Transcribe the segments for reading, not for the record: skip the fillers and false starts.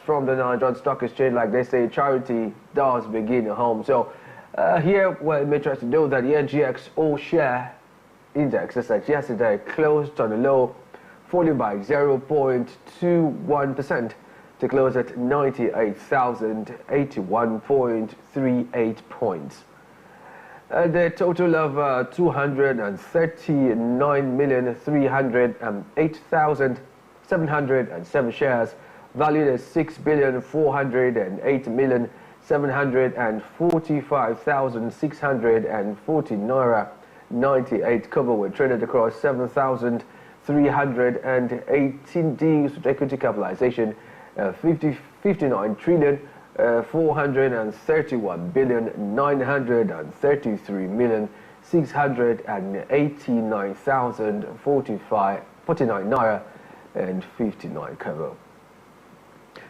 from the Nigerian Stock Exchange. Like they say, charity does begin at home. So here, well, it may try to know that the NGX all-share index, as such, yesterday closed on a low, falling by 0.21% to close at 98,081.38 points. The total of 239,308,707 shares, valued at 6,408,745,640 naira 98 kobo, were traded across 7,318 deals with equity capitalization 59 trillion 431 billion 933 million 689,049 naira and 59 kobo.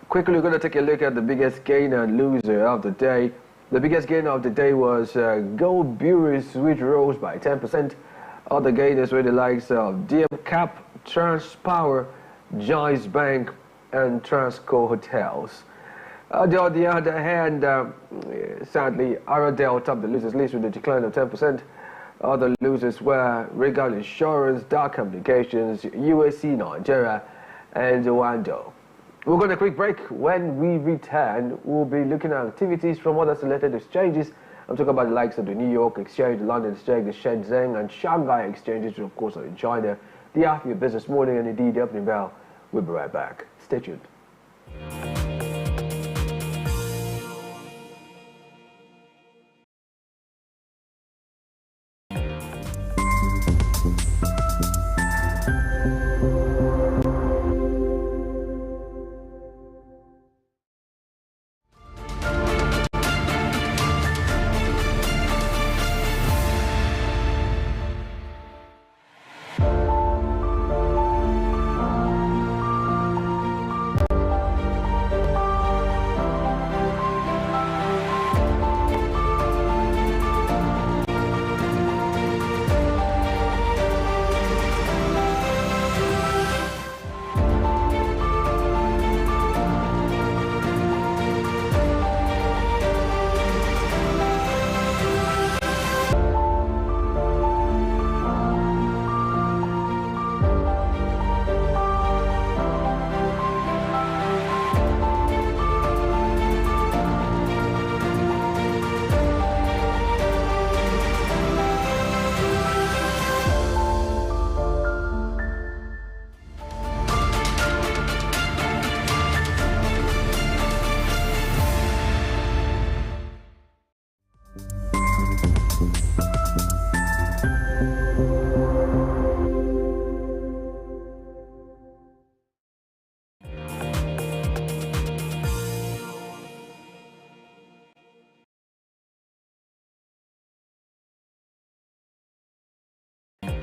Quickly, we're going to take a look at the biggest gainer and loser of the day. The biggest gainer of the day was gold bureaus, which rose by 10%. Other gainers were the likes of DM Cap, Transpower, Joyce Bank, and Transco Hotels. On the other hand, sadly, Aradel topped the losers list with a decline of 10%. Other losers were Regal Insurance, Dark Communications, USC Nigeria, and Wando. We're going to quick break. When we return, we'll be looking at activities from other selected exchanges. I'm talking about the likes of the New York Exchange, the London Exchange, the Shenzhen and Shanghai exchanges, which of course are in China. The Afia Business Morning and indeed the opening bell. We'll be right back. Stay tuned.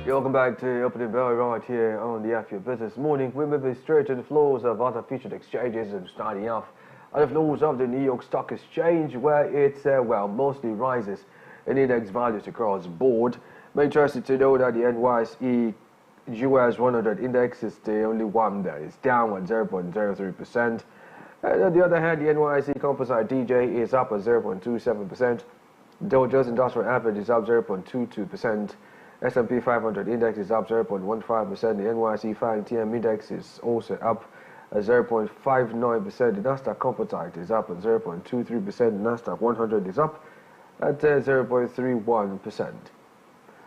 Welcome back to Opening Bell right here on the Afia Business Morning. We're moving straight to the floors of other featured exchanges and starting off on the floors of the New York Stock Exchange, where it's, well, mostly rises in index values across the board. I'm interested to know that the NYSE US 100 index is the only one that is down at 0.03%. And on the other hand, the NYSE Composite DJ is up at 0.27%. Dow Jones Industrial Average is up 0.22%. S&P 500 index is up 0.15%. The NYSE 5 TM index is also up at 0.59%. The Nasdaq Composite is up at 0.23%. The Nasdaq 100 is up at 0.31%.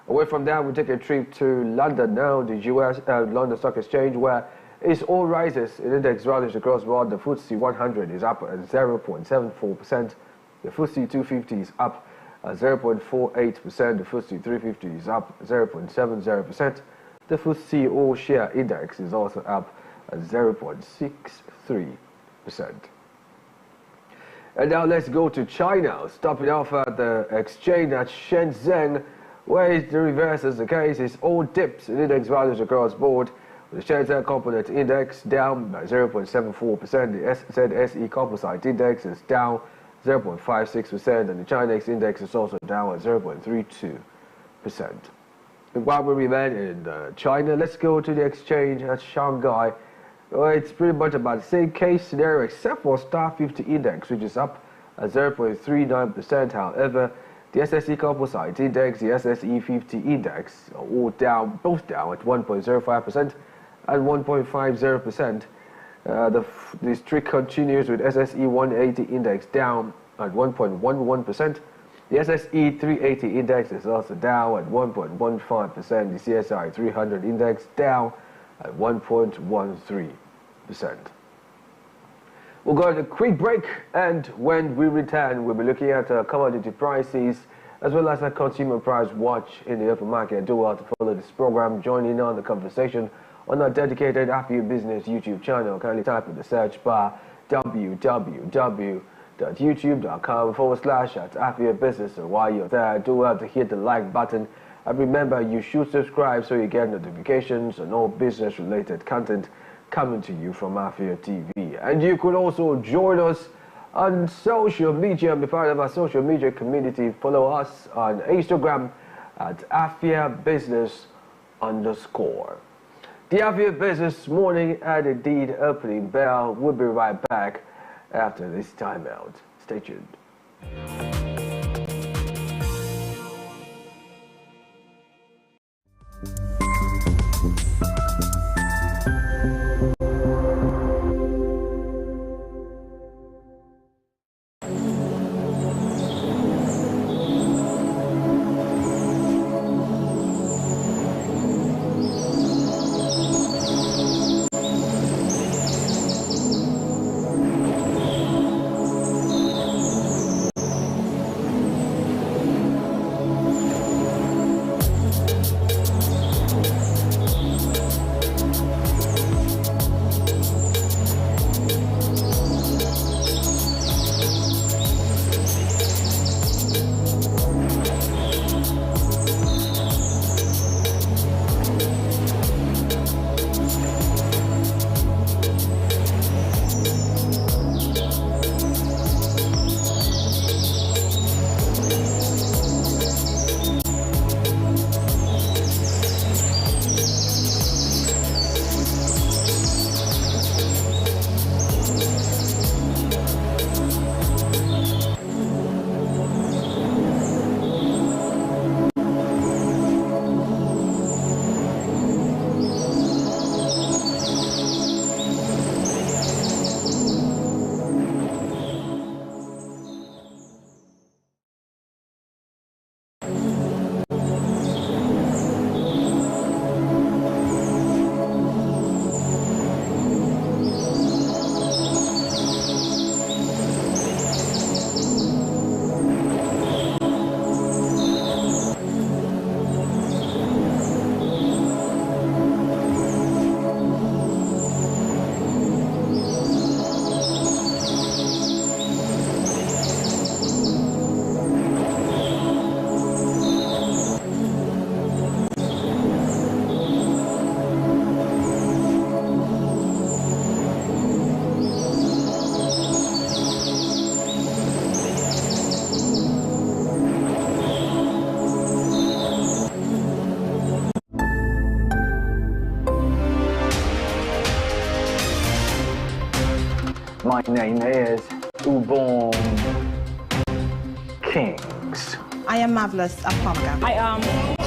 Away from that, we take a trip to London now, the US London Stock Exchange, where it's all rises in index values across the board. The FTSE 100 is up at 0.74%. The FTSE 250 is up 0.48%, the FTSE 350 is up 0.70%. The FTSE all-share index is also up at 0.63%. And now let's go to China, stopping off at the exchange at Shenzhen, where it's the reverse is the case. It's all dips in index values across the board. The Shenzhen Composite Index down by 0.74%. The ZSE Composite Index is down 0.56%, and the Chinese index is also down at 0.32%. And while we remain in China, let's go to the exchange at Shanghai, Well, it's pretty much about the same case scenario except for Star 50 Index, which is up at 0.39%. However, the SSE Composite Index, the SSE 50 Index are all down, both down at 1.05% and 1.50%. The streak continues with SSE 180 Index down at 1.11%. The SSE 380 Index is also down at 1.15%. The CSI 300 Index down at 1.13%. We'll go to a quick break, and when we return, we'll be looking at commodity prices as well as a consumer price watch in the open market. Do well to follow this program. Join in on the conversation on our dedicated Afia Business YouTube channel. Kindly type in the search bar www.youtube.com/Afia Business. And while you're there, do well to hit the like button. And remember, you should subscribe so you get notifications on all business-related content coming to you from Afia TV. And you could also join us on social media and be part of our social media community. Follow us on Instagram at Afia Business _. The Afia Business Morning and indeed opening bell. We'll be right back after this timeout. Stay tuned. My name is Ubon Kings. I am Marvelous Akwamaga. I am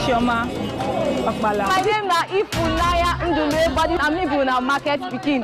Chioma Akbala. My name is Ifunaya Ndule, but I'm living in our market speaking.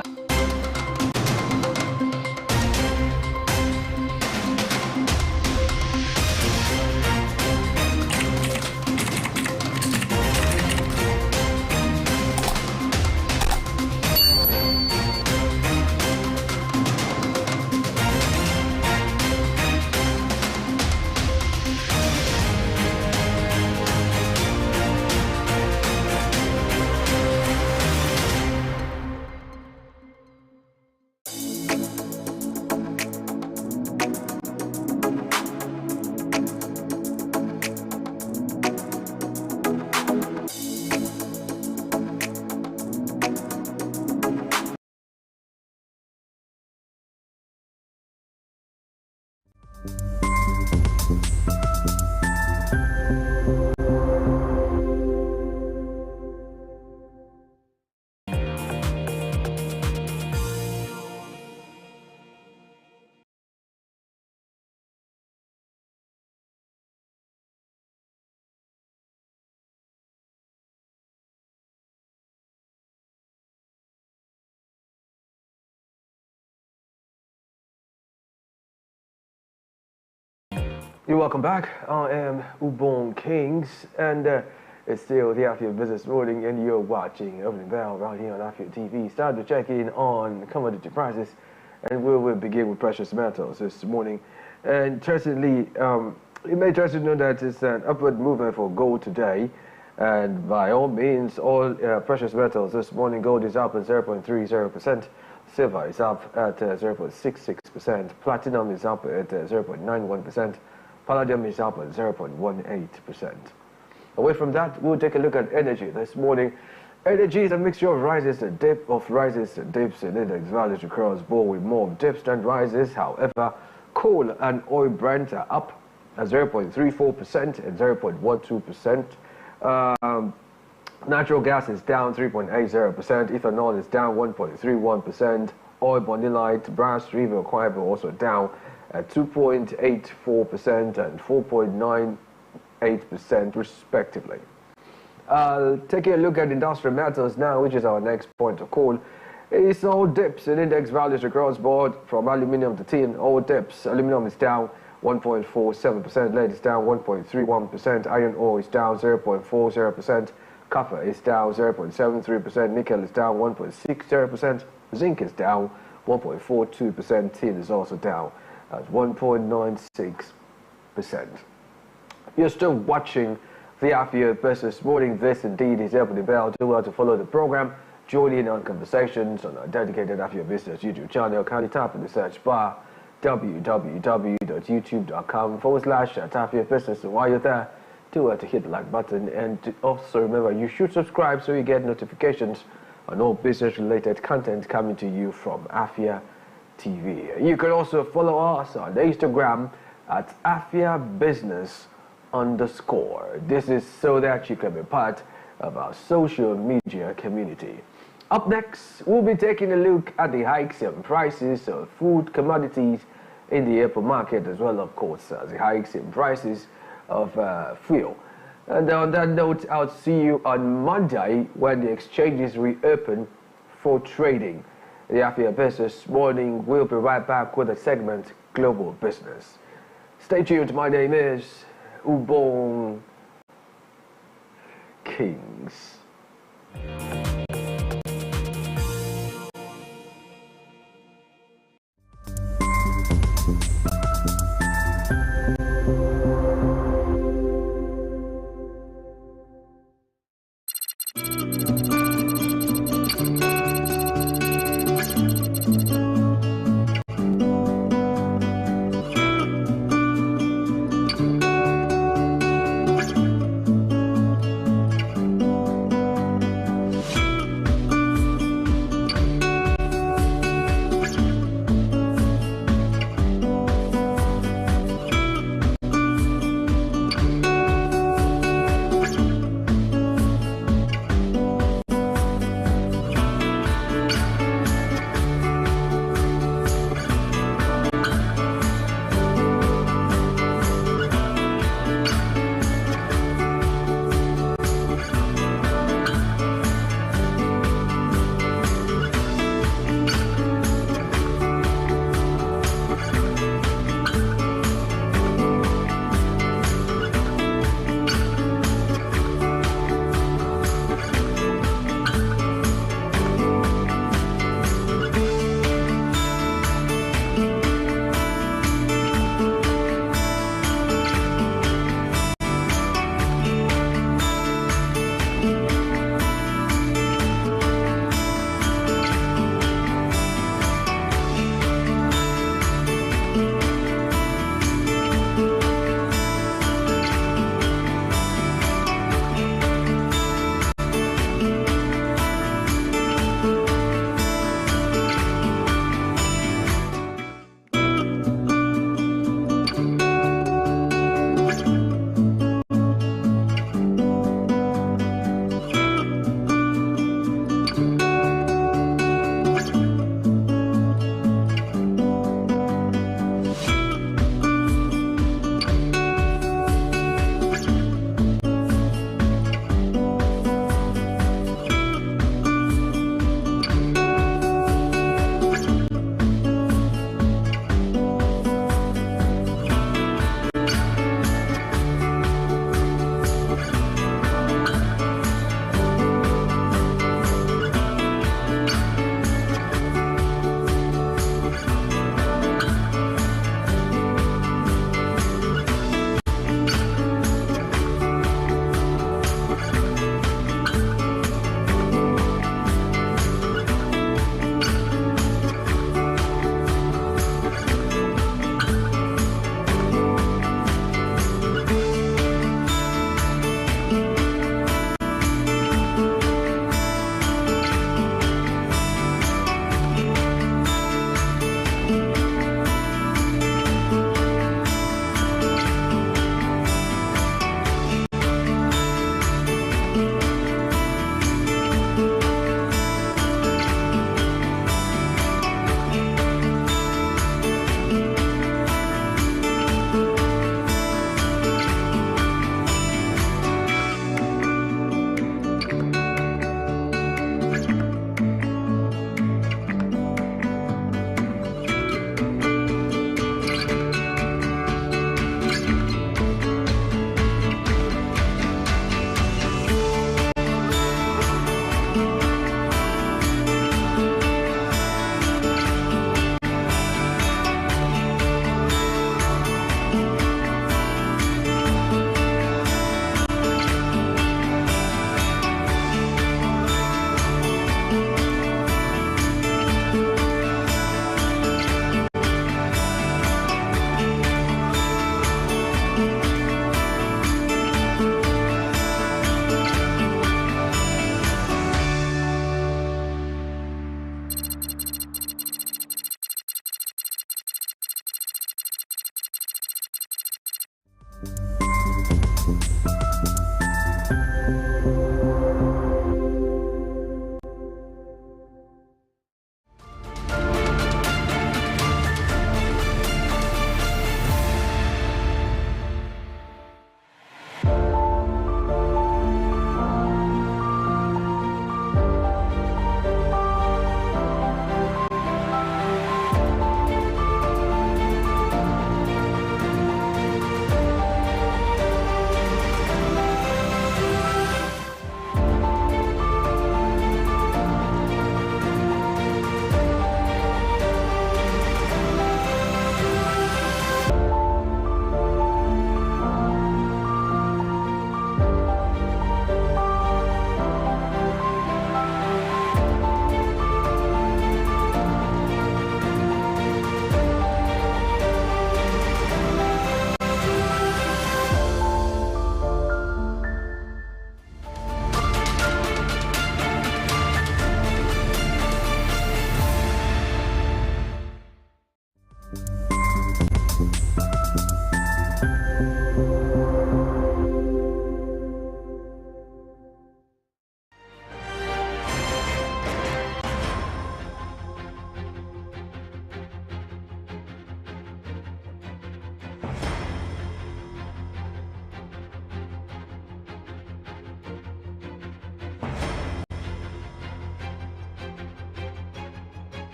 You're welcome back. I am Ubon Kings, and it's still the Afia Business Morning, and you're watching Opening Bell right here on Afia TV. Start to check in on commodity prices, and we will begin with precious metals this morning. And interestingly, you may just know that it's an upward movement for gold today, and by all means, all precious metals this morning, gold is up at 0.30%. Silver is up at 0.66%. Platinum is up at 0.91%. Palladium is up at 0.18%. Away from that, we'll take a look at energy this morning. Energy is a mixture of rises and dips, and index values across board with more dips than rises. However, coal and oil Brent are up at 0.34% and 0.12%. Natural gas is down 3.80%. Ethanol is down 1.31%. Oil, bonylite, brass, river, quiver also down at 2.84% and 4.98% respectively. Taking a look at industrial metals now, which is our next point of call. It's all dips in index values across board from aluminium to tin. All dips. Aluminium is down 1.47%. Lead is down 1.31%. Iron ore is down 0.40%. Copper is down 0.73%. Nickel is down 1.60%. Zinc is down 1.42%. Tin is also down at 1.96%. You're still watching the Afia Business Morning. This indeed is Opening Bell. Do well to follow the program. Join in on conversations on our dedicated Afia Business YouTube channel. Kindly tap in the search bar www.youtube.com/Afia Business. And while you're there, do well to hit the like button, and also remember you should subscribe so you get notifications on all business related content coming to you from Afia TV. You can also follow us on Instagram at Afia Business _. This is so that you can be part of our social media community. Up next, we'll be taking a look at the hikes in prices of food commodities in the airport market, as well, of course, as the hikes in prices of fuel. And on that note, I'll see you on Monday when the exchanges reopen for trading. The Afia Business Morning will be right back with a segment, Global Business. Stay tuned. My name is Ubon Kings.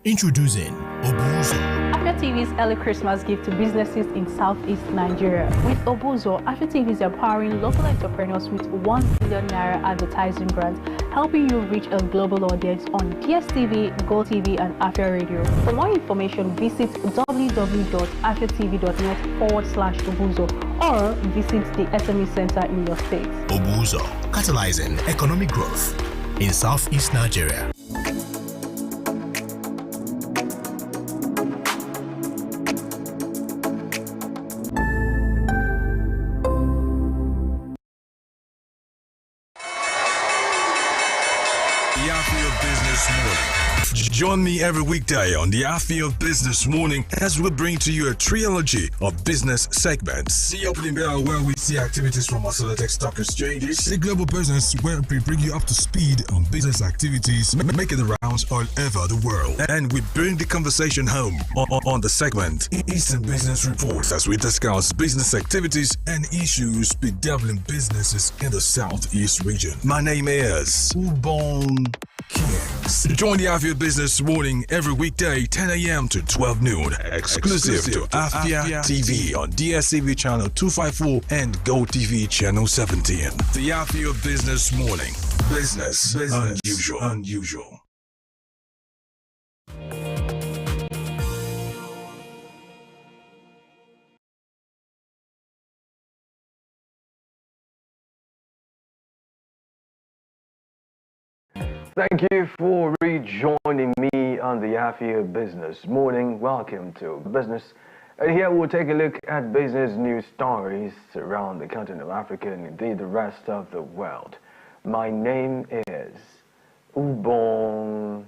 Introducing Obuzo. Afia TV's early Christmas gift to businesses in Southeast Nigeria. With Obuzo, Afia TV is empowering local entrepreneurs with 1 billion naira advertising grant, helping you reach a global audience on DSTV, GoTV, and Afia Radio. For more information, visit www.afiatv.net/Obuzo or visit the SME Center in your state. Obuzo, catalyzing economic growth in Southeast Nigeria. The Afia Business Morning. Join me every weekday on the Afia Business Morning as we bring to you a trilogy of business segments. The opening bell where we see activities from our selected stock exchanges. The global business where we bring you up to speed on business activities, making the rounds all over the world. And we bring the conversation home on the segment Eastern Business Reports as we discuss business activities and issues bedeviling businesses in the Southeast region. My name is Ubon Kings. Join the Afia Business Morning every weekday 10 a.m. to 12 noon. Exclusive to Afia TV on DSTV channel 254 and GoTV channel 17. The Afia Business Morning. Business unusual. Thank you for rejoining me on the Afia Business Morning. Welcome to Business. And here we'll take a look at business news stories around the continent of Africa and indeed the rest of the world. My name is Ubon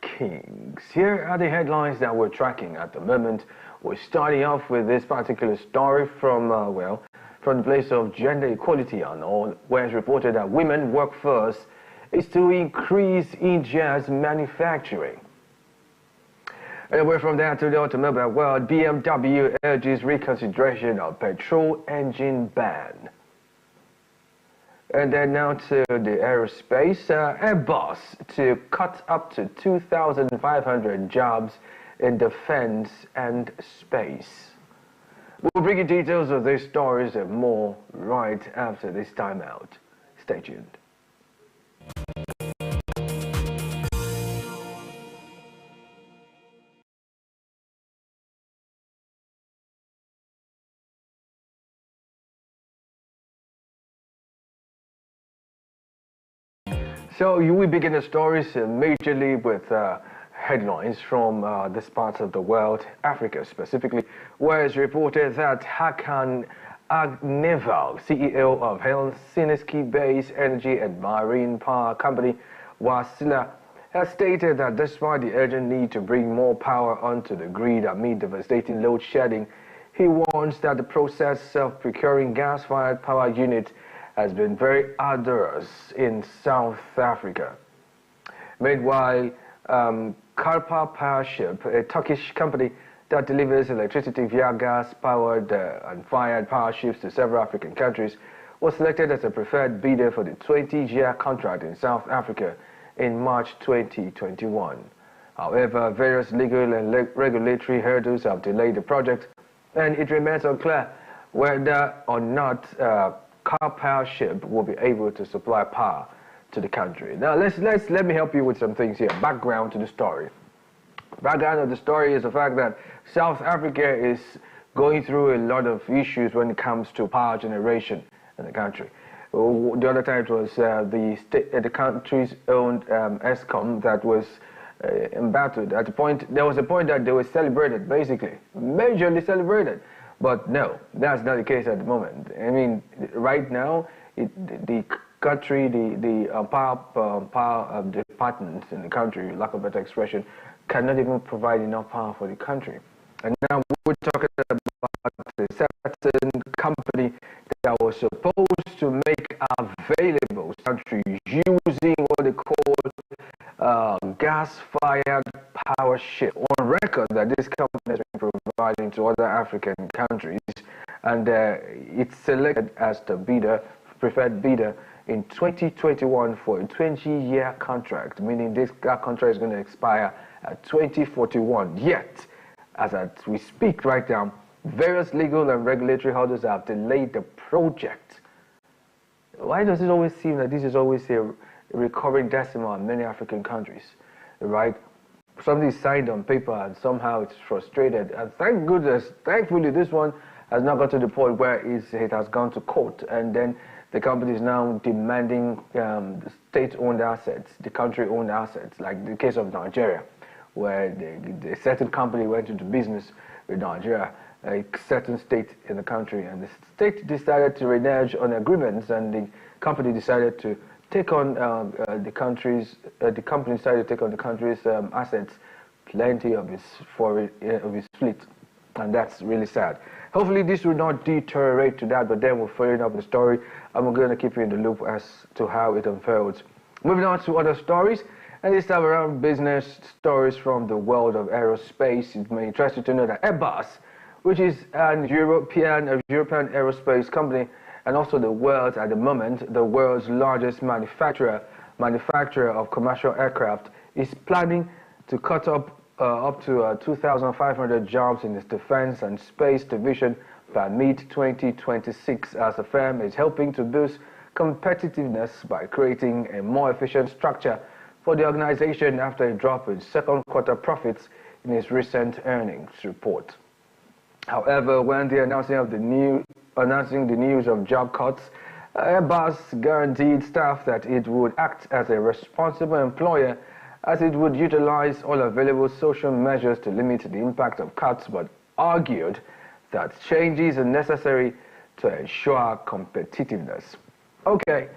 Kings. Here are the headlines that we're tracking at the moment. We're starting off with this particular story from the place of gender equality and all, where it's reported that women workforce is to increase in jazz manufacturing. And away from that to the automobile world, BMW urges reconsideration of petrol engine ban. And then now to the aerospace, Airbus to cut up to 2,500 jobs in defense and space. We'll bring you details of these stories and more right after this time out. Stay tuned. So we begin the stories majorly with headlines from this part of the world, Africa specifically, where it's reported that Hakan Agneval, CEO of Helsinki-based energy and marine power company Wasila, has stated that despite the urgent need to bring more power onto the grid amid devastating load shedding, he warns that the process of procuring gas-fired power units has been very arduous in South Africa. Meanwhile, Karpa Powership, a Turkish company that delivers electricity via gas-powered and fired power ships to several African countries, was selected as a preferred bidder for the 20-year contract in South Africa in March 2021. However, various legal and regulatory hurdles have delayed the project, and it remains unclear whether or not Car Powership will be able to supply power to the country. Now, let me help you with some things here. Background to the story. Background of the story is the fact that South Africa is going through a lot of issues when it comes to power generation in the country. The other time it was the country's own ESCOM that was embattled. At the point, there was a point that they were celebrated, basically, majorly celebrated. But no, that's not the case at the moment. I mean, right now, the country, the power department in the country, lack of better expression, cannot even provide enough power for the country. And now we're talking about a certain company that was supposed to make available to the country using what they call gas-fired power ship. On record that this company has been providing to other African countries, and it's selected as the preferred bidder in 2021 for a 20-year contract, meaning this contract is going to expire at 2041. Yet, as we speak right now, various legal and regulatory hurdles have delayed the project. Why does it always seem that this is always a recurring decimal in many African countries, right? Something is signed on paper and somehow it's frustrated. And thank goodness, thankfully, this one has not got to the point where it has gone to court, and then the company is now demanding the state-owned assets, the country-owned assets, like the case of Nigeria, where a certain company went into business with Nigeria, a certain state in the country, and the state decided to renege on agreements, and the company decided to take on the company decided to take on the country's assets, plenty of its fleet, and that's really sad. Hopefully this will not deteriorate to that, but then we're following up the story, and we're going to keep you in the loop as to how it unfolds. Moving on to other stories, and this time around business stories from the world of aerospace. It may interest you to know that Airbus, which is a European aerospace company, and also the world's, at the moment, the world's largest manufacturer of commercial aircraft, is planning to cut up to 2,500 jobs in its defense and space division by mid-2026, as the firm is helping to boost competitiveness by creating a more efficient structure for the organization after a drop in second quarter profits in its recent earnings report. However, when the announcing the news of job cuts, Airbus guaranteed staff that it would act as a responsible employer, as it would utilize all available social measures to limit the impact of cuts, but argued that changes are necessary to ensure competitiveness. Okay,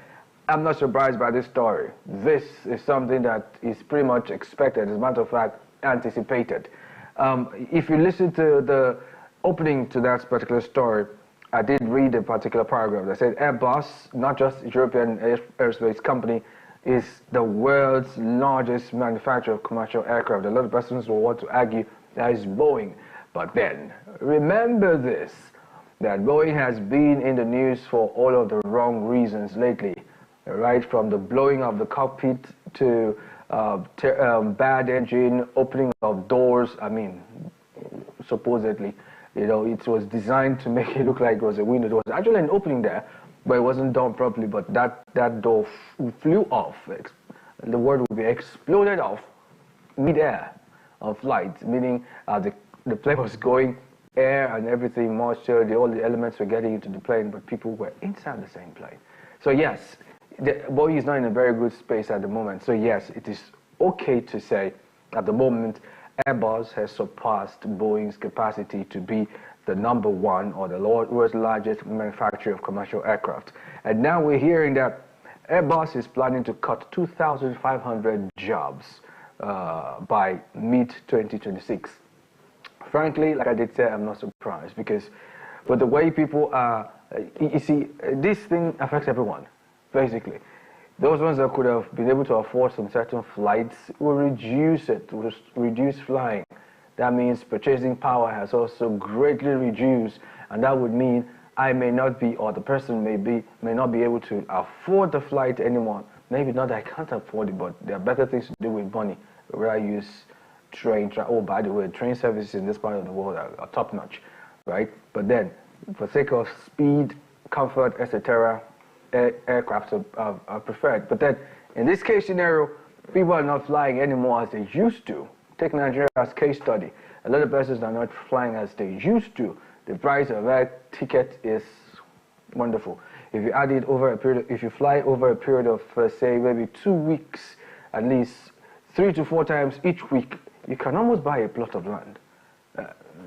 I'm not surprised by this story. This is something that is pretty much expected, as a matter of fact, anticipated. If you listen to the opening to that particular story, I did read a particular paragraph that said Airbus, not just a European aerospace company, is the world's largest manufacturer of commercial aircraft. A lot of persons will want to argue that it's Boeing. But then, remember this, that Boeing has been in the news for all of the wrong reasons lately, right from the blowing of the cockpit to bad engine, opening of doors, supposedly, You know, it was designed to make it look like it was a window. There was actually an opening there, but it wasn't done properly. But that door flew off. The word would be exploded off mid-air of flight, meaning the plane was going air and everything, moisture, all the elements were getting into the plane, but people were inside the same plane. So yes, Boeing is not in a very good space at the moment. So yes, it is okay to say at the moment Airbus has surpassed Boeing's capacity to be the number one or the world's largest manufacturer of commercial aircraft. And now we're hearing that Airbus is planning to cut 2,500 jobs by mid-2026. Frankly, like I did say, I'm not surprised because with the way people are, you see, this thing affects everyone, basically. Those ones that could have been able to afford some certain flights will reduce it, will reduce flying. That means purchasing power has also greatly reduced, and that would mean I may not be, or the person may not be able to afford the flight anymore. Maybe not that I can't afford it, but there are better things to do with money. Where I use train, oh, by the way, train services in this part of the world are top-notch, right? But then, for sake of speed, comfort, etc., aircraft are preferred. But then, in this case scenario, people are not flying anymore as they used to. Take Nigeria as case study. A lot of persons are not flying as they used to. The price of air ticket is wonderful. If you add it over a period, if you fly over a period of, say, maybe 2 weeks, at least 3 to 4 times each week, you can almost buy a plot of land.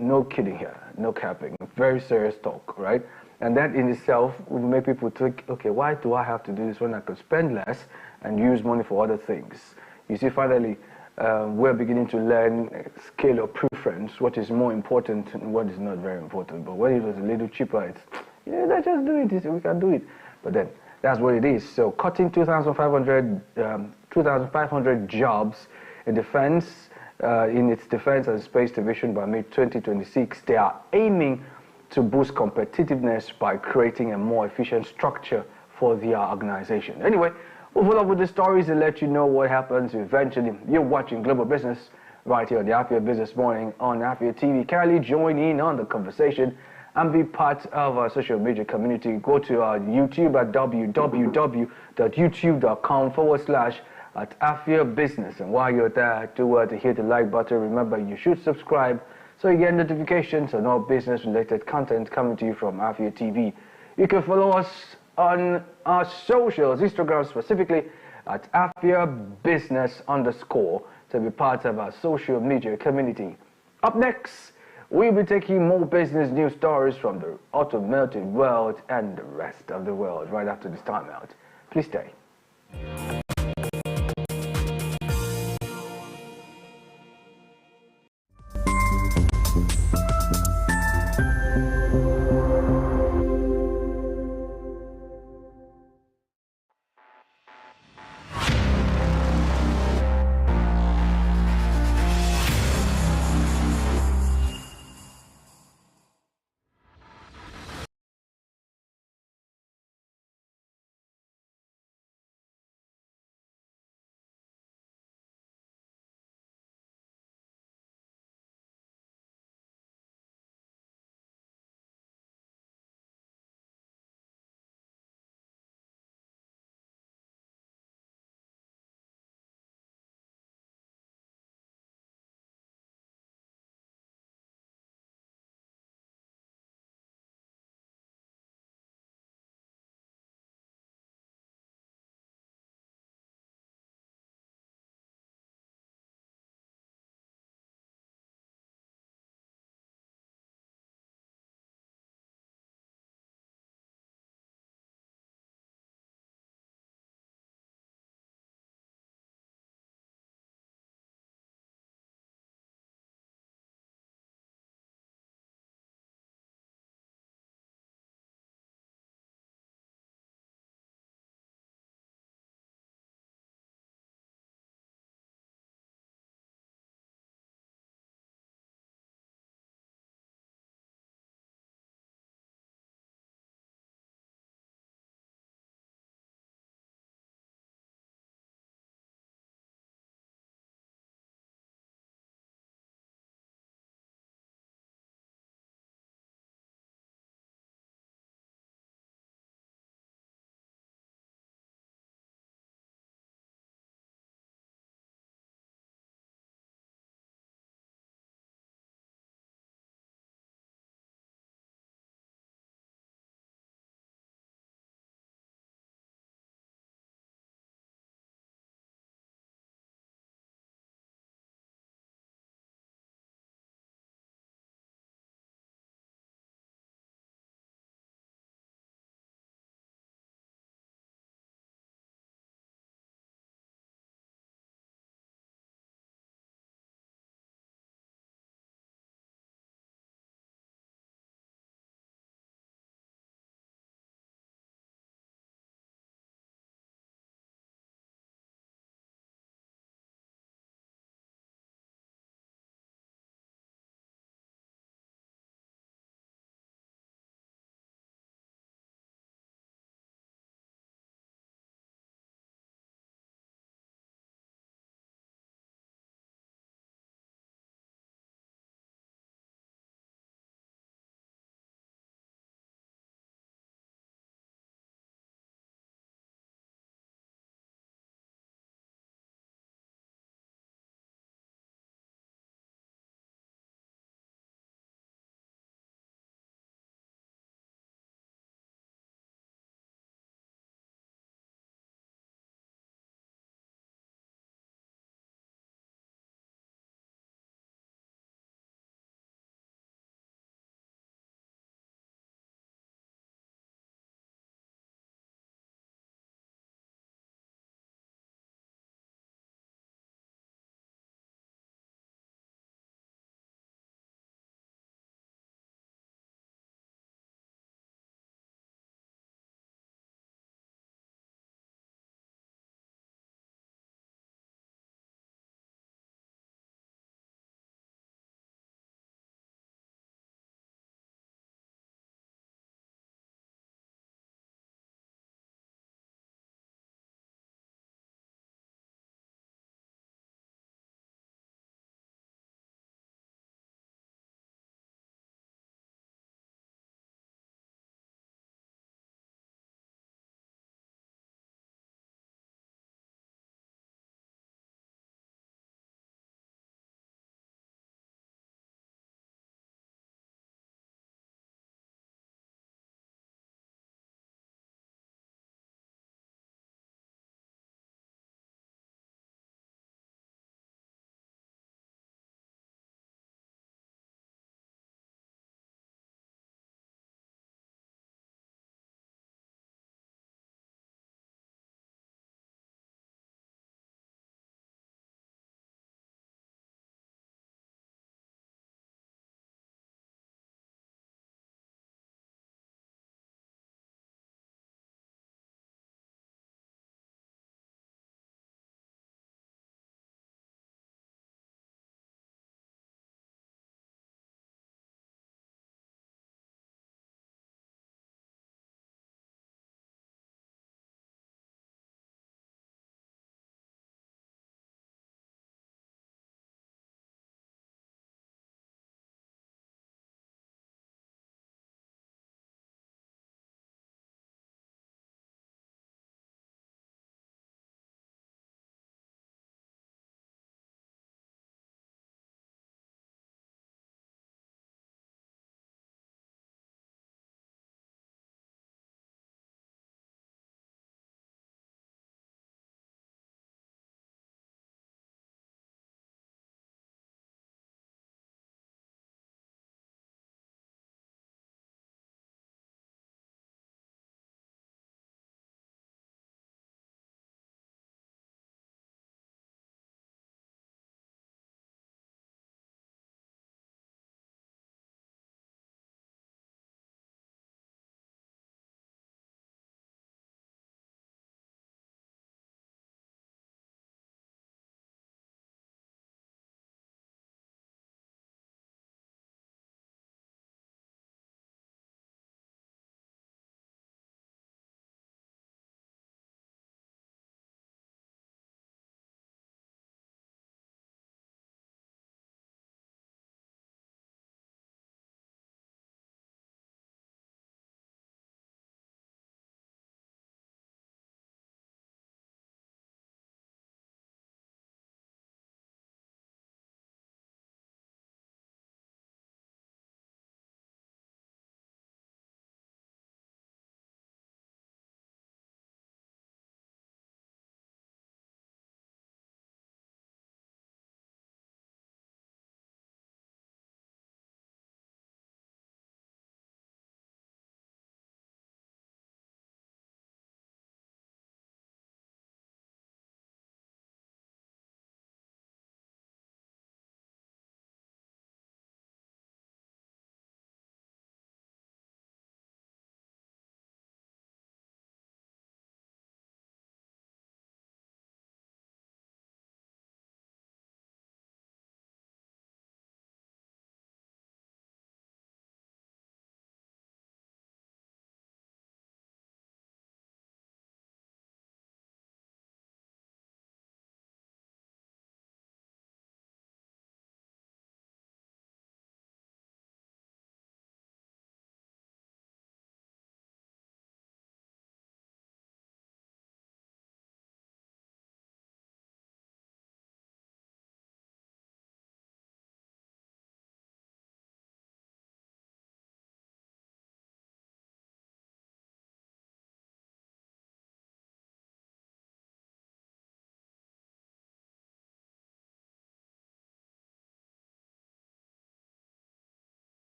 No kidding here, no capping. Very serious talk, right? And that in itself will make people think, okay, why do I have to do this when I could spend less and use money for other things? You see, finally, we're beginning to learn scale of preference, what is more important and what is not very important. But when it was a little cheaper, it's, yeah, let's just do it, we can do it. But then, that's what it is. So cutting 2,500 jobs in defense, in its defense and space division by mid-2026, they are aiming to boost competitiveness by creating a more efficient structure for their organization. Anyway, we'll follow up with the stories and let you know what happens eventually. You're watching Global Business right here on the Afia Business Morning on Afia TV. Kindly join in on the conversation and be part of our social media community. Go to our YouTube at www.youtube.com/Afia Business. And while you're there, do hit the like button. Remember, you should subscribe so you get notifications on all business-related content coming to you from Afia TV. You can follow us on our socials, Instagram specifically, at Afia Business _ to be part of our social media community. Up next, we'll be taking more business news stories from the automotive world and the rest of the world right after this time out. Please stay.